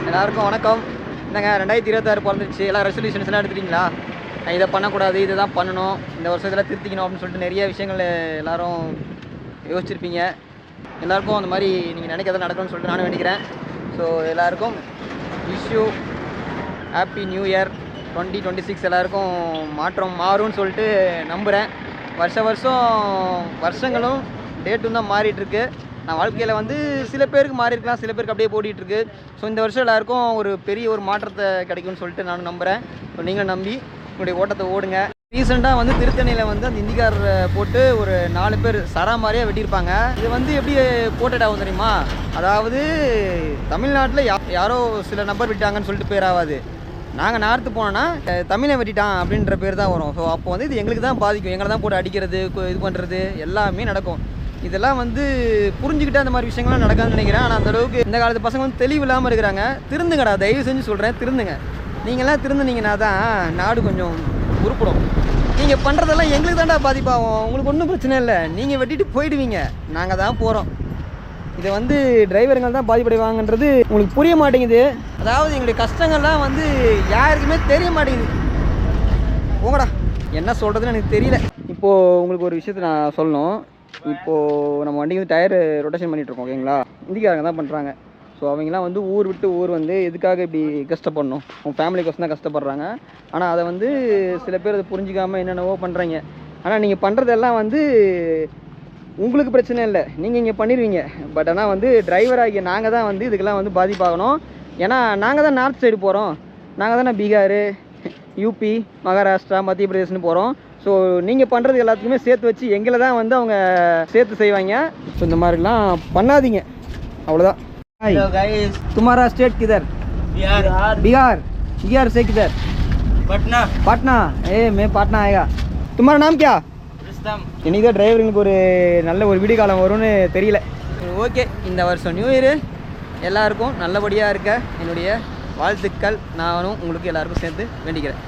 எல்லாருக்கும் வணக்கம். என்னங்க 2026 பிறந்துருச்சு. எல்லாம் ரெசல்யூஷன்ஸ்லாம் எடுத்துட்டிங்களா? இதை பண்ணக்கூடாது, இதை தான் பண்ணணும், இந்த வருஷத்தில் திருத்திக்கணும் அப்படின்னு சொல்லிட்டு நிறைய விஷயங்கள் எல்லோரும் யோசிச்சிருப்பீங்க. எல்லாருக்கும் அந்த மாதிரி நீங்கள் நினைக்கிறத நடக்கணும்னு சொல்லிட்டு நானும் வேண்டிக்கிறேன். ஸோ எல்லாருக்கும் விஷ் ஹாப்பி நியூ இயர் 2026. எல்லாருக்கும் மாற்றம் மாறும்னு சொல்லிட்டு நம்புகிறேன். வருஷங்களும் டேட்டும் தான் மாறிட்டுருக்கு. நான் வாழ்க்கையில் வந்து சில பேருக்கு மாறி இருக்கலாம், சில பேருக்கு அப்படியே போட்டிகிட்ருக்கு. ஸோ இந்த வருஷம் எல்லாருக்கும் ஒரு பெரிய ஒரு மாற்றத்தை கிடைக்கும்னு சொல்லிட்டு நானும் நம்புகிறேன். ஸோ நீங்களும் நம்பி உங்களுடைய ஓட்டத்தை ஓடுங்க. ரீசெண்டாக வந்து திருத்தணியில் வந்து அந்த இந்திக்காரரை போட்டு ஒரு 4 பேர் சரா மாதிரியாக வெட்டியிருப்பாங்க. இது வந்து எப்படி போட்டட் ஆகும் தெரியுமா? அதாவது தமிழ்நாட்டில் யாரோ சில நபர் விட்டாங்கன்னு சொல்லிட்டு பேர் ஆகாது. நாங்கள் நார்த்து போனோன்னா தமிழை வெட்டிட்டான் அப்படின்ற பேர் தான் வரும். ஸோ அப்போ வந்து இது எங்களுக்கு தான் பாதிக்கும். எங்களை தான் போட்டு அடிக்கிறது, இது பண்ணுறது எல்லாமே நடக்கும். இதெல்லாம் வந்து புரிஞ்சுக்கிட்டு அந்த மாதிரி விஷயங்கள்லாம் நடக்காதுன்னு நினைக்கிறேன். ஆனால் அந்தளவுக்கு இந்த காலத்து பசங்க வந்து தெளிவு இல்லாமல் இருக்கிறாங்க. திருந்துங்கடா, தயவு செஞ்சு சொல்கிறேன், திருந்துங்க. நீங்கள்லாம் திருந்துனீங்கன்னா தான் நாடு கொஞ்சம் உருப்படும். நீங்கள் பண்ணுறதெல்லாம் எங்களுக்கு தான்டா பாதிப்பாகும். உங்களுக்கு ஒன்றும் பிரச்சனை இல்லை, நீங்கள் வெட்டிட்டு போயிடுவீங்க, நாங்கள் தான் போகிறோம். இதை வந்து டிரைவருங்கள் தான் பாதிப்படைவாங்கன்றது உங்களுக்கு புரிய மாட்டேங்குது. அதாவது எங்களுடைய கஷ்டங்கள்லாம் வந்து யாருக்குமே தெரிய மாட்டேங்குது. போங்கடா, என்ன சொல்கிறதுன்னு எனக்கு தெரியல. இப்போது உங்களுக்கு ஒரு விஷயத்தை நான் சொல்லணும். இப்போது நம்ம வண்டிக்கு வந்து டயர் ரொட்டேஷன் பண்ணிகிட்ருக்கோம், ஓகேங்களா? இந்திக்காரங்க தான் பண்ணுறாங்க. ஸோ அவங்களாம் வந்து ஊர் விட்டு ஊர் வந்து எதுக்காக இப்படி கஷ்டப்படணும்? அவங்க ஃபேமிலிக்கோசம் தான் கஷ்டப்படுறாங்க. ஆனால் அதை வந்து சில பேர் அதை புரிஞ்சிக்காமல் என்னென்னவோ பண்ணுறாங்க. ஆனால் நீங்கள் பண்ணுறதெல்லாம் வந்து உங்களுக்கு பிரச்சனை இல்லை, நீங்கள் இங்கே பண்ணிடுவீங்க. பட் ஆனால் வந்து டிரைவர் ஆகிய நாங்கள் தான் வந்து இதுக்கெல்லாம் வந்து பாதிப்பாகணும். ஏன்னா நாங்கள் தான் நார்த் சைடு போகிறோம். நாங்கள் தானே பீகார், யூபி, மகாராஷ்டிரா, மத்திய பிரதேசன்னு போகிறோம். ஸோ நீங்கள் பண்ணுறது எல்லாத்துக்குமே சேர்த்து வச்சு எங்களை தான் வந்து அவங்க சேர்த்து செய்வாங்க. ஸோ இந்த மாதிரிலாம் பண்ணாதீங்க, அவ்வளோதான். तुम्हारा स्टेट किधर? बिहार. बिहार से किधर? पटना. पटना. मैं पटना आएगा. तुम्हारा नाम क्या? இன்னைக்கு தான் டிரைவருங்களுக்கு ஒரு நல்ல ஒரு விடிய காலம் வரும்னு தெரியல. ஓகே, இந்த வருஷம் நியூ இயரு எல்லாருக்கும் நல்லபடியாக இருக்க என்னுடைய வாழ்த்துக்கள் நானும் உங்களுக்கு எல்லாருக்கும் சேர்த்து வேண்டிக்கிறேன்.